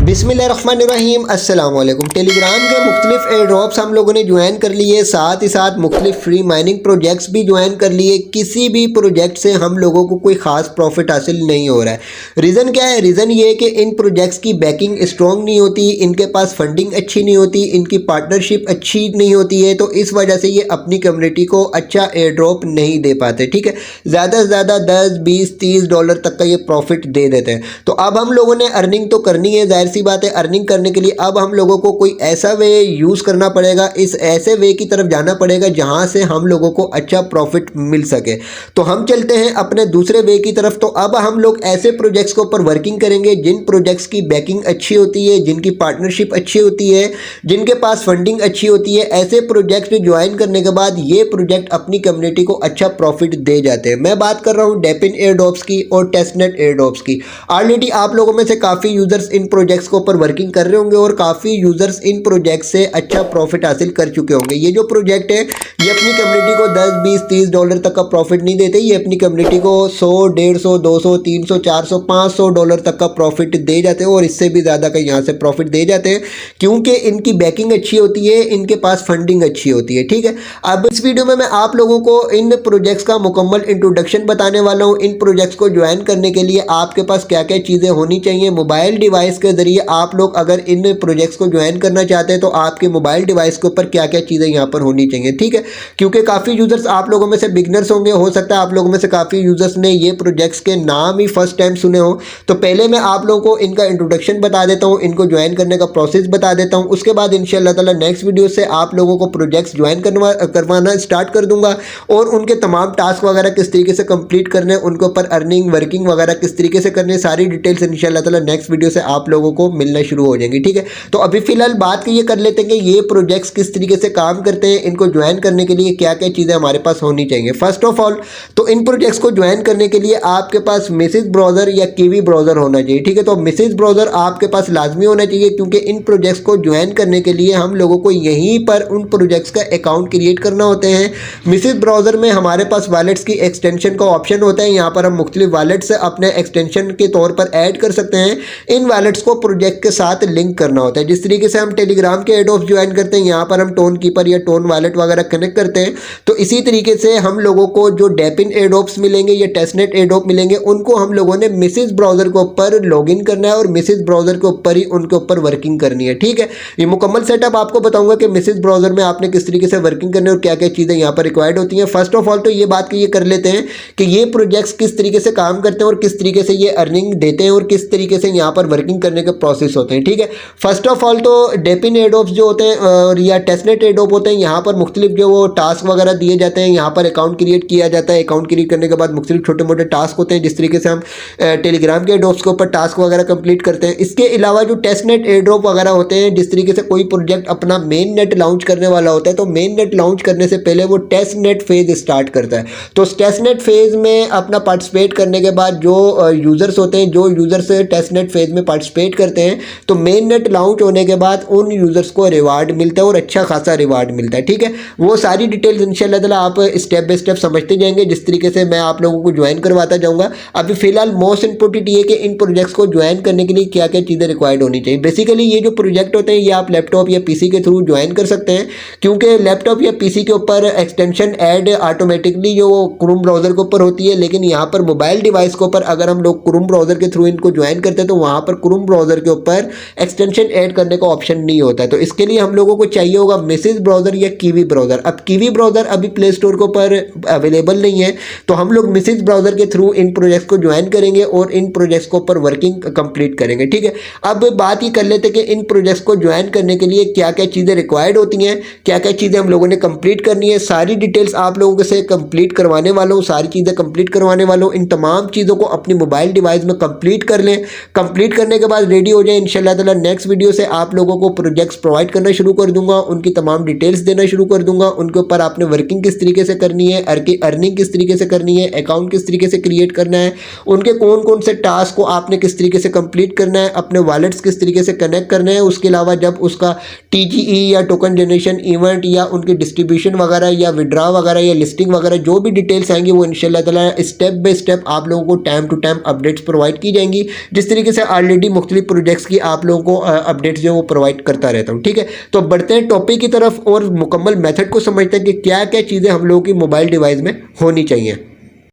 बिस्मिल्लाहिर्रहमानिर्रहीम अस्सलाम वालेकुम। टेलीग्राम के मुख्तलिफ एयर ड्रॉप्स हम लोगों ने ज्वाइन कर लिए, साथ ही साथ मुख्तलिफ फ्री माइनिंग प्रोजेक्ट्स भी ज्वाइन कर लिए। किसी भी प्रोजेक्ट से हम लोगों को कोई ख़ास प्रॉफिट हासिल नहीं हो रहा है। रीज़न क्या है? रीज़न ये है कि इन प्रोजेक्ट्स की बैकिंग स्ट्रॉन्ग नहीं होती, इनके पास फंडिंग अच्छी नहीं होती, इनकी पार्टनरशिप अच्छी नहीं होती है। तो इस वजह से ये अपनी कम्युनिटी को अच्छा एयर ड्रॉप नहीं दे पाते। ठीक है, ज़्यादा से ज़्यादा 10, 20, 30 डॉलर तक का ये प्रॉफिट दे देते हैं। तो अब हम लोगों ने अर्निंग तो करनी है, जाहिर सी बात है। अर्निंग करने के लिए अब हम लोगों को कोई ऐसा वे यूज़ करना पड़ेगा, इस ऐसे वे की तरफ जाना पड़ेगा जहां से हम लोगों को अच्छा प्रॉफिट मिल सके। तो हम चलते हैं अपने दूसरे वे की तरफ। तो अब हम लोग ऐसे प्रोजेक्ट्स के ऊपर वर्किंग करेंगे जिन प्रोजेक्ट्स की बैकिंग अच्छी होती है, जिनकी पार्टनरशिप अच्छी होती है, जिनके पास फंडिंग अच्छी होती है। ऐसे प्रोजेक्ट ज्वाइन करने के बाद ये प्रोजेक्ट अपनी कम्युनिटी को अच्छा प्रॉफिट दे जाते हैं। मैं बात कर रहा हूँ डेपिन एयर ड्रॉप्स की और टेस्टनेट एयर ड्रॉप्स की। ऑलरेडी आप लोगों में से काफ़ी यूजर्स इन प्रोजेक्ट्स के ऊपर वर्किंग कर रहे होंगे और काफ़ी यूजर्स इन प्रोजेक्ट से अच्छा प्रॉफिट हासिल कर चुके होंगे। ये जो प्रोजेक्ट है ये अपनी कम्युनिटी को 10, 20, 30 डॉलर तक का प्रॉफिट नहीं देते। ये अपनी कम्युनिटी को 100, 150, 200, 300, 400, 500 डॉलर तक का प्रॉफिट दे जाते हैं और इससे भी ज़्यादा का यहाँ से प्रॉफिट दे जाते हैं, क्योंकि इनकी बैकिंग अच्छी होती है, इनके पास फंडिंग अच्छी होती है। ठीक है, अब इस वीडियो में मैं आप लोगों को इन प्रोजेक्ट्स का मुकम्मल इंट्रोडक्शन बताने वाला हूँ। इन प्रोजेक्ट्स को ज्वाइन करने के लिए आपके पास क्या क्या चीज़ें होनी चाहिए। मोबाइल डिवाइस के ज़रिए आप लोग अगर इन प्रोजेक्ट्स को ज्वाइन करना चाहते हैं तो आपके मोबाइल डिवाइस के ऊपर क्या क्या चीज़ें यहाँ पर होनी चाहिए। ठीक है, क्योंकि काफ़ी यूजर्स आप लोगों में से बिगनर्स होंगे, हो सकता है आप लोगों में से काफ़ी यूजर्स ने ये प्रोजेक्ट्स के नाम ही फर्स्ट टाइम सुने हो। तो पहले मैं आप लोगों को इनका इंट्रोडक्शन बता देता हूँ, इनको ज्वाइन करने का प्रोसेस बता देता हूँ। उसके बाद इंशाल्लाह ताला नेक्स्ट वीडियो से आप लोगों को प्रोजेक्ट्स ज्वाइन करवाना स्टार्ट कर दूंगा और उनके तमाम टास्क वगैरह किस तरीके से कंप्लीट करने, उनके ऊपर अर्निंग वर्किंग वगैरह किस तरीके से करने, सारी डिटेल्स इंशाल्लाह ताला नेक्स्ट वीडियो से आप लोगों को मिलना शुरू हो जाएंगी। ठीक है, तो अभी फिलहाल बात ये कर लेते हैं कि ये प्रोजेक्ट्स किस तरीके से काम करते हैं, इनको ज्वाइन करने के लिए क्या क्या चीज़ें हमारे पास होनी चाहिए। फर्स्ट ऑफ ऑल तो इन प्रोजेक्ट्स को ज्वाइन करने के लिए आपके पास मिसेज ब्राउज़र या कीवी ब्राउज़र होना चाहिए। ठीक है, तो मिसेज ब्राउज़र आपके पास लाजमी होना चाहिए, क्योंकि इन प्रोजेक्ट्स को ज्वाइन करने के लिए हम लोगों को यहीं पर उन प्रोजेक्ट्स का अकाउंट क्रिएट करना होते हैं। मिसेज ब्राउज़र में हमारे पास वॉलेट्स की एक्सटेंशन का ऑप्शन होता है। यहाँ पर हम मुख्तलिफ वॉलेट्स अपने एक्सटेंशन के तौर पर ऐड कर सकते हैं। इन वॉलेट्स को प्रोजेक्ट के साथ लिंक करना होता है। जिस तरीके से हम टेलीग्राम के एयर ड्रॉप्स ज्वाइन करते हैं, यहाँ पर हम टोन कीपर या टोन वॉलेट वगैरह कनेक्ट करते हैं, तो इसी तरीके से हम लोगों को जो डेपिन एयर ड्रॉप्स मिलेंगे या टेस्टनेट एयर ड्रॉप मिलेंगे, उनको हम लोगों ने मिसेज ब्राउज़र के ऊपर लॉगिन करना है और मिसेज ब्राउज़र के ऊपर ही उनके ऊपर वर्किंग करनी है। ठीक है, ये मुकम्मल सेटअप आपको बताऊंगा कि मिसेज ब्राउज़र में आपने किस तरीके से वर्किंग करनी है और क्या क्या चीज़ें यहाँ पर रिक्वायर्ड होती हैं। फर्स्ट ऑफ ऑल तो ये बात ये कर लेते हैं कि ये प्रोजेक्ट्स किस तरीके से काम करते हैं और किस तरीके से ये अर्निंग देते हैं और किस तरीके से यहाँ पर वर्किंग करने के प्रोसेस होते हैं। ठीक है, फर्स्ट ऑफ ऑल तो डेपिन एयर ड्रॉप्स जो होते हैं और या टेस्टनेट एयर ड्रॉप होते हैं, यहाँ पर मुख्तलिफ जो वो टास्क वगैरह दिए जाते हैं। यहाँ पर अकाउंट क्रिएट किया जाता है। अकाउंट क्रिएट करने के बाद मुख्तलिफ छोटे मोटे टास्क होते हैं, जिस तरीके से हम टेलीग्राम के एयर ड्रॉप्स के ऊपर टास्क वगैरह कंप्लीट करते हैं। इसके अलावा जो टेस्टनेट एयर ड्रॉप वगैरह होते हैं, जिस तरीके से कोई प्रोजेक्ट अपना मेन नेट लॉन्च करने वाला होता है, तो मेन नेट लॉन्च करने से पहले वो टेस्ट नेट फेज स्टार्ट करता है। तो टेस्ट नेट फेज में अपना पार्टिसिपेट करने के बाद जो यूजर्स होते हैं, जो यूजर्स टेस्ट नेट फेज में पार्टिसिपेट करते हैं, तो मेन नेट लॉन्च होने के बाद उन यूजर्स को रिवार्ड मिलता है और अच्छा खासा रिवार्ड मिलता है। ठीक है, वो सारी डिटेल्स इंशाल्लाह ताला आप स्टेप बाय स्टेप समझते जाएंगे, जिस तरीके से मैं आप लोगों को ज्वाइन करवाता जाऊंगा। अभी फिलहाल मोस्ट इंपॉर्टेंट ये कि इन प्रोजेक्ट्स को ज्वाइन करने के लिए क्या क्या चीज़ें रिक्वायर्ड होनी चाहिए। बेसिकली ये जो प्रोजेक्ट होते हैं ये आप लैपटॉप या पीसी के थ्रू ज्वाइन कर सकते हैं, क्योंकि लैपटॉप या पीसी के ऊपर एक्सटेंशन ऐड ऑटोमेटिकली जो क्रोम ब्राउज़र के ऊपर होती है, लेकिन यहाँ पर मोबाइल डिवाइस के ऊपर अगर हम लोग क्रोम ब्राउज़र के थ्रू इनको ज्वाइन करते हैं तो वहाँ पर क्रोम ब्राउज़र के ऊपर एक्सटेंशन ऐड करने का ऑप्शन नहीं होता है। तो इसके लिए हम लोगों को चाहिए होगा मिसेज ब्राउज़र या कीवी ब्राउज़र। अब कीवी ब्राउज़र अभी प्ले स्टोर के ऊपर अवेलेबल नहीं है, तो हम लोग मिसेज ब्राउज़र के थ्रू इन प्रोजेक्ट्स को ज्वाइन करेंगे और इन प्रोजेक्ट्स के ऊपर वर्किंग कंप्लीट करेंगे। ठीक है, अब बात ये कर लेते हैं कि इन प्रोजेक्ट्स को ज्वाइन करने के लिए क्या क्या चीज़ें रिक्वायर्ड होती हैं, क्या क्या चीज़ें हम लोगों ने कंप्लीट करनी है। सारी डिटेल्स आप लोगों से कंप्लीट करवाने वाला हूँ, सारी चीज़ें कंप्लीट करवाने वाला हूँ। इन तमाम चीज़ों को अपनी मोबाइल डिवाइस में कंप्लीट कर लें। कंप्लीट करने के बाद रेडी हो जाए, इंशाल्लाह ताला नेक्स्ट वीडियो से आप लोगों को प्रोजेक्ट्स प्रोवाइड करना शुरू कर दूंगा, उनकी तमाम डिटेल्स देना शुरू कर दूंगा, उनके ऊपर आपने वर्किंग किस तरीके से करनी है, अर्निंग किस तरीके से करनी है, अकाउंट किस तरीके से क्रिएट करना है, उनके कौन कौन से टास्क को आपने किस तरीके से कंप्लीट करना है, अपने वॉलेट्स किस तरीके से कनेक्ट करना है। उसके अलावा जब उसका TGE या टोकन जनरेशन इवेंट या उनकी डिस्ट्रीब्यूशन वगैरह या विड्रा वगैरह या लिस्टिंग वगैरह जो भी डिटेल्स आएंगी वो इंशाल्लाह ताला स्टेप बाय स्टेप आप लोगों को time to time updates provide की जाएंगी। जिस तरीके से ऑलरेडी मुख्तलिफ प्रोजेक्ट्स की आप लोगों को अपडेट्स जो है वो प्रोवाइड करता रहता हूँ। ठीक है, तो बढ़ते हैं टॉपिक की तरफ और मुकम्मल मेथड को समझते हैं कि क्या क्या चीज़ें हम लोगों की मोबाइल डिवाइस में होनी चाहिए।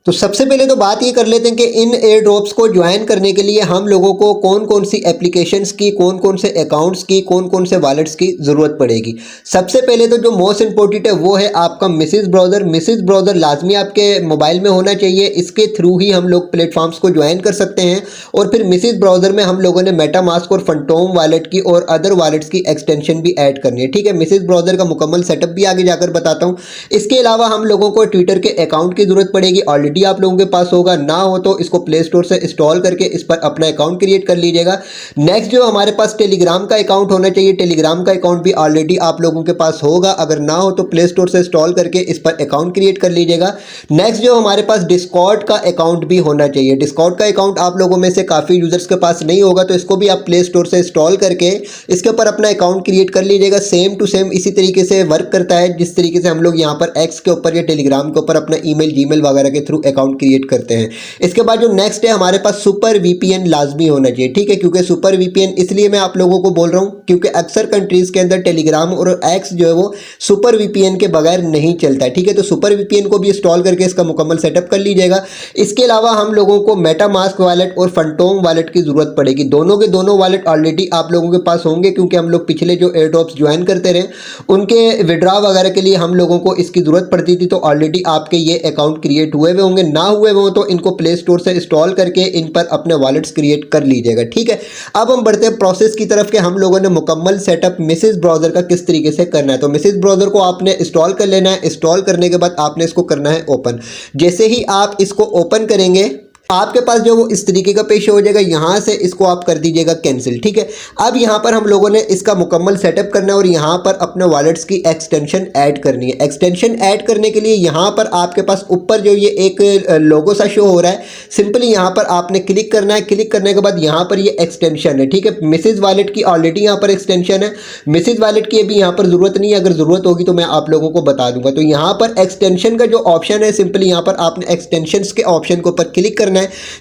तो सबसे पहले तो बात ये कर लेते हैं कि इन एयर ड्रॉप्स को ज्वाइन करने के लिए हम लोगों को कौन कौन सी एप्लीकेशंस की, कौन कौन से अकाउंट्स की, कौन कौन से वॉलेट्स की ज़रूरत पड़ेगी। सबसे पहले तो जो मोस्ट इंपॉर्टेंट है वो है आपका मिसेज ब्राउज़र। मिसेज ब्राउज़र लाजमी आपके मोबाइल में होना चाहिए, इसके थ्रू ही हम लोग प्लेटफॉर्म्स को ज्वाइन कर सकते हैं। और फिर मिसेज ब्राउज़र में हम लोगों ने मेटामास्क और फंटोम वॉलेट की और अदर वॉलेट्स की एक्सटेंशन भी ऐड करनी है। ठीक है, मिसेज ब्राउज़र का मुकम्मल सेटअप भी आगे जाकर बताता हूँ। इसके अलावा हम लोगों को ट्विटर के अकाउंट की ज़रूरत पड़ेगी, ऑलरेडी आप लोगों के पास होगा, ना हो तो इसको प्ले स्टोर से इंस्टॉल करके इस पर अपना अकाउंट क्रिएट कर लीजिएगा। नेक्स्ट जो हमारे पास टेलीग्राम का अकाउंट होना चाहिए, टेलीग्राम का अकाउंट भी ऑलरेडी आप लोगों के पास होगा, अगर ना हो तो प्ले स्टोर से इंस्टॉल करके इस पर अकाउंट क्रिएट कर लीजिएगा। नेक्स्ट जो हमारे पास डिस्कॉर्ड का अकाउंट भी होना चाहिए। डिस्कॉर्ड का अकाउंट आप लोगों में से काफ़ी यूजर्स के पास नहीं होगा, तो इसको भी आप प्ले स्टोर से इंस्टॉल करके इसके ऊपर अपना अकाउंट क्रिएट कर लीजिएगा। सेम टू सेम इसी तरीके से वर्क करता है जिस तरीके से हम लोग यहाँ पर एक्स के ऊपर या टेलीग्राम के ऊपर अपना ईमेल, जीमेल वगैरह के थ्रू अकाउंट क्रिएट करते हैं। इसके बाद जो नेक्स्ट है हमारे पास सुपर वीपीएन लाजमी होना चाहिए। ठीक है, क्योंकि सुपर वीपीएन इसलिए मैं आप लोगों को बोल रहा हूँ क्योंकि अक्सर कंट्रीज के अंदर टेलीग्राम और एक्स जो है वो सुपर वीपीएन के बगैर नहीं चलता है। ठीक है, तो सुपर वीपीएन को भी इंस्टॉल करके इसका मुकम्मल सेटअप कर लीजिएगा। इसके अलावा हम लोगों को मेटामास्क वॉलेट और फंटोम वॉलेट की जरूरत पड़ेगी। दोनों के दोनों वॉलेट ऑलरेडी आप लोगों के पास होंगे, क्योंकि हम लोग पिछले जो एयर ड्रॉप्स ज्वाइन करते रहे उनके विड्रॉ वगैरह के लिए हम लोगों को इसकी जरूरत पड़ती थी। तो ऑलरेडी आपके ये अकाउंट क्रिएट हुए होंगे, ना हुए हो तो इनको प्ले स्टोर से इंस्टॉल करके इन पर अपने वॉलेट्स क्रिएट कर लीजिएगा। ठीक है, अब हम बढ़ते हैं प्रोसेस की तरफ कि हम लोगों ने मुकम्मल सेटअप मिसेज ब्राउज़र का किस तरीके से करना है। तो मिसेज ब्राउज़र को आपने इंस्टॉल कर लेना है। इंस्टॉल करने के बाद आपने इसको करना है ओपन। जैसे ही आप इसको ओपन करेंगे आपके पास जो वो इस तरीके का पेश हो जाएगा, यहाँ से इसको आप कर दीजिएगा कैंसिल। ठीक है, अब यहाँ पर हम लोगों ने इसका मुकम्मल सेटअप करना है और यहाँ पर अपने वॉलेट्स की एक्सटेंशन ऐड करनी है। एक्सटेंशन ऐड करने के लिए यहाँ पर आपके पास ऊपर जो ये एक लोगो सा शो हो रहा है, सिंपली यहाँ पर आपने क्लिक करना है। क्लिक करने के बाद यहाँ पर ये एक्सटेंशन है। ठीक है, मिसेज वॉलेट की ऑलरेडी यहाँ पर एक्सटेंशन है, मिसेज वॉलेट की अभी यहाँ पर ज़रूरत नहीं है, अगर ज़रूरत होगी तो मैं आप लोगों को बता दूंगा। तो यहाँ पर एक्सटेंशन का जो ऑप्शन है, सिंपली यहाँ पर आपने एक्सटेंशन के ऑप्शन के ऊपर क्लिक करना है।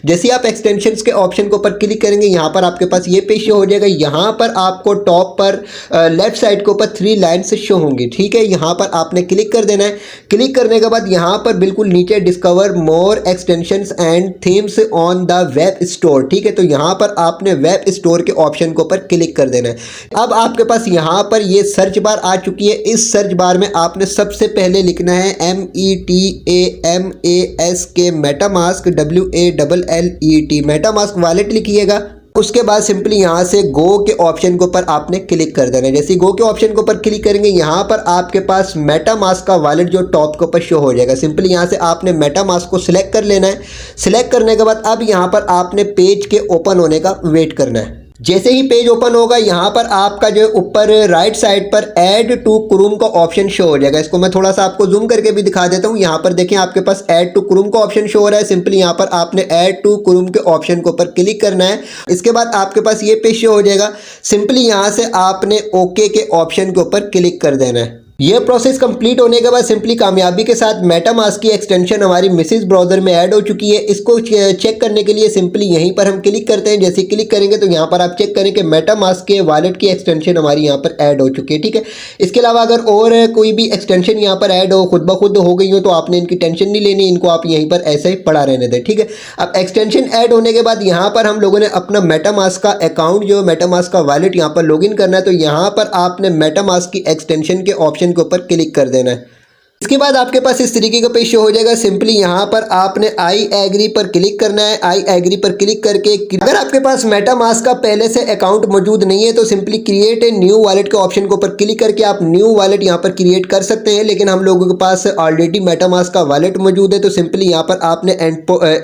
जैसे आप एक्सटेंशंस के ऑप्शन के ऊपर क्लिक करेंगे यहाँ पर आपके पास ये पेज शो हो जाएगा। यहाँ पर आपको टॉप पर लेफ्ट साइड के ऊपर 3 लाइन्स शो होंगी। ठीक है, यहाँ पर आपने क्लिक कर देना है। क्लिक करने के बाद यहाँ पर बिल्कुल नीचे discover more extensions and themes on the web store. ठीक है, तो यहाँ पर आपने वेब स्टोर के ऑप्शन के ऊपर क्लिक कर देना है। अब आपके पास यहाँ पर ये सर्च बार आ चुकी है। इस सर्च बार में आपने सबसे पहले लिखना है METAMASK MetaMask WALLET MetaMask wallet लिखिएगा। उसके बाद सिंपली यहाँ से गो के ऑप्शन के ऊपर आपने क्लिक कर देना है। जैसे गो के ऑप्शन के ऊपर क्लिक करेंगे यहाँ पर आपके पास मेटामास्क का वॉलेट जो टॉप के ऊपर शो हो जाएगा। सिंपली यहाँ से आपने मेटामास्क को सिलेक्ट कर लेना है। सिलेक्ट करने के बाद अब यहाँ पर आपने पेज के ओपन होने का वेट करना है। जैसे ही पेज ओपन होगा यहाँ पर आपका जो ऊपर राइट साइड पर ऐड टू क्रोम का ऑप्शन शो हो जाएगा। इसको मैं थोड़ा सा आपको जूम करके भी दिखा देता हूँ। यहाँ पर देखें आपके पास ऐड टू क्रोम का ऑप्शन शो हो रहा है। सिंपली यहाँ पर आपने ऐड टू क्रोम के ऑप्शन के ऊपर क्लिक करना है। इसके बाद आपके पास ये पेज शो हो जाएगा। सिंपली यहाँ से आपने ओके के ऑप्शन के ऊपर क्लिक कर देना है। यह प्रोसेस कंप्लीट होने के बाद सिंपली कामयाबी के साथ मेटामास्क की एक्सटेंशन हमारी मिसेज ब्राउज़र में ऐड हो चुकी है। इसको चेक करने के लिए सिंपली यहीं पर हम क्लिक करते हैं। जैसे क्लिक करेंगे तो यहाँ पर आप चेक करें कि मेटामास्क के वॉलेट की एक्सटेंशन हमारी यहाँ पर ऐड हो चुकी है। ठीक है, इसके अलावा अगर और कोई भी एक्सटेंशन यहाँ पर ऐड हो, खुद ब खुद हो गई हो, तो आपने इनकी टेंशन नहीं लेनी, इनको आप यहीं पर ऐसे ही पड़ा रहने दें। ठीक है, अब एक्सटेंशन ऐड होने के बाद यहाँ पर हम लोगों ने अपना मेटामास्क का अकाउंट जो मेटामास्क का वॉलेट यहाँ पर लॉगिन करना है। तो यहाँ पर आपने मेटामास्क की एक्सटेंशन के ऑप्शन के ऊपर क्लिक कर देना है। इसके बाद आपके पास इस तरीके का पेज शो हो जाएगा। सिंपली यहाँ पर आपने आई एग्री पर क्लिक करना है। आई एग्री पर क्लिक करके अगर आपके पास मेटामास्क का पहले से अकाउंट मौजूद नहीं है तो simply create a new wallet के ऑप्शन के ऊपर क्लिक करके आप न्यू वॉलेट यहाँ पर क्रिएट कर सकते हैं। लेकिन हम लोगों के पास ऑलरेडी मेटामास्क का वॉलेट मौजूद है, तो सिंपली यहाँ पर आपने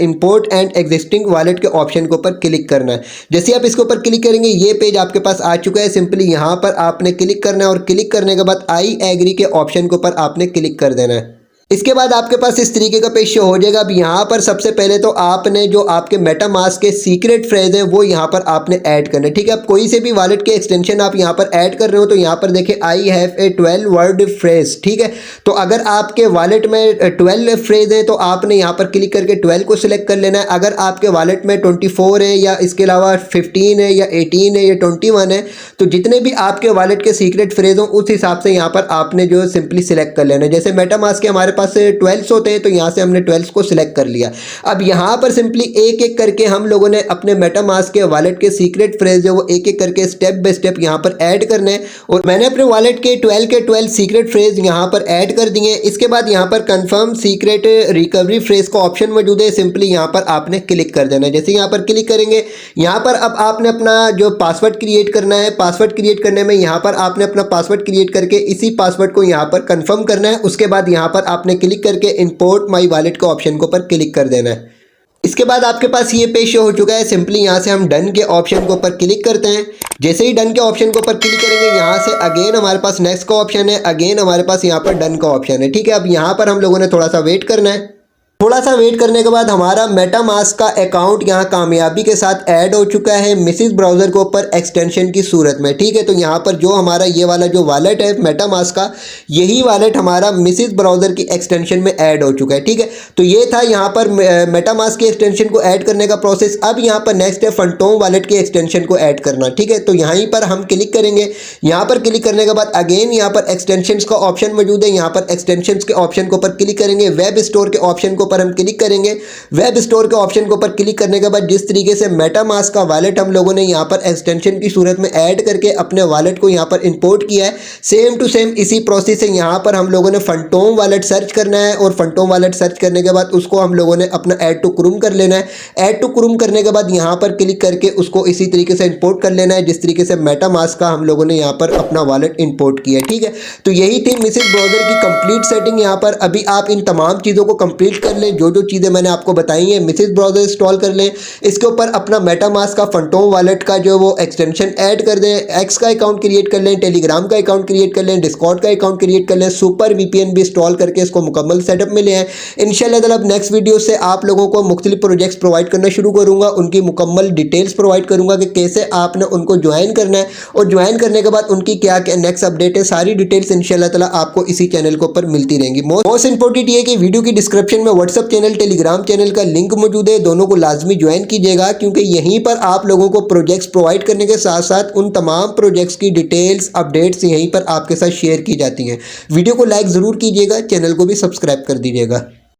इंपोर्ट एंड एग्जिस्टिंग वॉलेट के ऑप्शन के ऊपर क्लिक करना है। जैसे आप इसके ऊपर क्लिक करेंगे ये पेज आपके पास आ चुका है। सिंपली यहाँ पर आपने क्लिक करना है और क्लिक करने के बाद आई एग्री के ऑप्शन के ऊपर आपने क्लिक कर देना है। इसके बाद आपके पास इस तरीके का पेज शो हो जाएगा। अब यहाँ पर सबसे पहले तो आपने जो आपके मेटामास्क के सीक्रेट फ्रेज है वो यहाँ पर आपने ऐड करना है, ठीक है। अब कोई से भी वॉलेट के एक्सटेंशन आप यहाँ पर ऐड कर रहे हो तो यहाँ पर देखिए I have a 12 word phrase, ठीक है। तो अगर आपके वॉलेट में 12 फ्रेज है तो आपने यहाँ पर क्लिक करके 12 को सिलेक्ट कर लेना है। अगर आपके वॉलेट में 24 है या इसके अलावा 15 है या 18 है या 21 है तो जितने भी आपके वॉलेट के सीक्रेट फ्रेज हो उस हिसाब से यहाँ पर आपने जो सिंपली सिलेक्ट कर लेना है। जैसे मेटामास्क के हमारे पास 12 होते हैं तो यहाँ से हमने 12 को सिलेक्ट कर लिया। अब यहाँ पर सिंपली एक एक करके हम लोगों ने अपने मेटामास्क के वॉलेट के सीक्रेट फ्रेज है वो एक एक करके स्टेप बाय स्टेप यहाँ पर ऐड करने हैं और मैंने अपने वॉलेट के 12 सीक्रेट फ्रेज यहाँ पर ऐड कर दिए। इसके बाद यहाँ पर कंफर्म सीक्रेट रिकवरी फ्रेज का ऑप्शन मौजूद है, सिंपली यहाँ पर आपने क्लिक कर देना है। जैसे यहाँ पर क्लिक करेंगे यहाँ पर अब आपने अपना जो पासवर्ड क्रिएट करना है, पासवर्ड क्रिएट करने में यहाँ पर आपने अपना पासवर्ड क्रिएट करके इसी पासवर्ड को यहाँ पर कंफर्म करना है। उसके बाद यहाँ पर आपने क्लिक करके इंपोर्ट माई वॉलेट के ऑप्शन के ऊपर क्लिक कर देना है। इसके बाद आपके पास ये पेज शो हो चुका है। सिंपली यहाँ से हम डन के ऑप्शन के ऊपर क्लिक करते हैं। जैसे ही डन के ऑप्शन के ऊपर क्लिक करेंगे यहाँ से अगेन हमारे पास नेक्स्ट का ऑप्शन है, अगेन हमारे पास यहाँ पर डन का ऑप्शन है, ठीक है। अब यहाँ पर हम लोगों ने थोड़ा सा वेट करना है। थोड़ा सा वेट करने के बाद हमारा मेटामास्क का अकाउंट यहाँ कामयाबी के साथ ऐड हो चुका है मिसिस ब्राउज़र के ऊपर एक्सटेंशन की सूरत में, ठीक है। तो यहाँ पर जो हमारा ये वाला जो वॉलेट है मेटामास्क का, यही वॉलेट हमारा मिसिस ब्राउज़र की एक्सटेंशन में ऐड हो चुका है, ठीक है। तो ये था यहाँ पर मेटामास्क की एक्सटेंशन को ऐड करने का प्रोसेस। अब यहाँ पर नेक्स्ट है फंटोम वॉलेट की एक्सटेंशन को ऐड करना, ठीक है। तो यहीं पर हम क्लिक करेंगे। यहाँ पर क्लिक करने के बाद अगेन यहाँ पर एक्सटेंशन का ऑप्शन मौजूद है। यहाँ पर एक्सटेंशन के ऑप्शन के ऊपर क्लिक करेंगे। वेब स्टोर के ऑप्शन को पर हम क्लिक करेंगे। वेब स्टोर के ऑप्शन के ऊपर क्लिक करने के बाद जिस तरीके से मेटामास्क का वॉलेट हम लोगों ने यहाँ पर एक्सटेंशन की सूरत में ऐड करके अपने वॉलेट को यहाँ पर इंपोर्ट किया है, सेम टू सेम इसी प्रोसेस से यहाँ पर हम लोगों ने फंटोम वॉलेट सर्च करना है और फंटोम वॉलेट सर्च करने के बाद उसको हम लोगों ने अपना ऐड टू क्रोम कर लेना है। ऐड टू क्रोम करने के बाद यहाँ पर क्लिक करके उसको इसी तरीके से इंपोर्ट कर लेना है जिस तरीके से मेटामास्क का हम लोगों ने यहाँ पर अपना वॉलेट इंपोर्ट किया है, ठीक है। तो यही थी मिसिस ब्राउज़र की कंप्लीट सेटिंग। यहाँ पर अभी आप इन तमाम चीज़ों को कंप्लीट कर लें, जो चीज़ें मैंने आपको बताई हैं। मिसिस ब्राउज़र इंस्टॉल कर लें, इसके ऊपर अपना मेटामास्क का फंटोम वॉलेट का जो वो एक्सटेंशन ऐड कर दें, एक्स का अकाउंट क्रिएट कर लें, टेलीग्राम का अकाउंट क्रिएट कर लें, डिस्कॉर्ड का अकाउंट क्रिएट कर लें, सुपर वीपीएन भी इंस्टॉल करके इसको मुकम्मल सेटअप में ले आए। इंशाल्लाह ताला अब नेक्स्ट वीडियो से आप लोगों को मुख्तलिफ प्रोजेक्ट्स प्रोवाइड करना शुरू करूँगा, उनकी मुकम्मल डिटेल्स प्रोवाइड करूँगा कि कैसे आपने उनको ज्वाइन करना है और ज्वाइन करने के बाद उनकी क्या क्या नेक्स्ट अपडेट है। सारी डिटेल्स इंशाल्लाह ताला आपको इसी चैनल के ऊपर मिलती रहेंगी। मोस्ट इंपॉर्टेंट ये कि वीडियो की डिस्क्रिप्शन में व्हाट्सअप चैनल, टेलीग्राम चैनल का लिंक मौजूद है, दोनों को लाजमी ज्वाइन कीजिएगा क्योंकि यहीं पर आप लोगों को प्रोजेक्ट्स प्रोवाइड करने के साथ साथ उन तमाम प्रोजेक्ट्स की डिटेल्स, अपडेट्स यहीं पर आपके साथ शेयर की जाती हैं। वीडियो को लाइक ज़रूर कीजिएगा, चैनल को भी सब्सक्राइब कर दीजिएगा।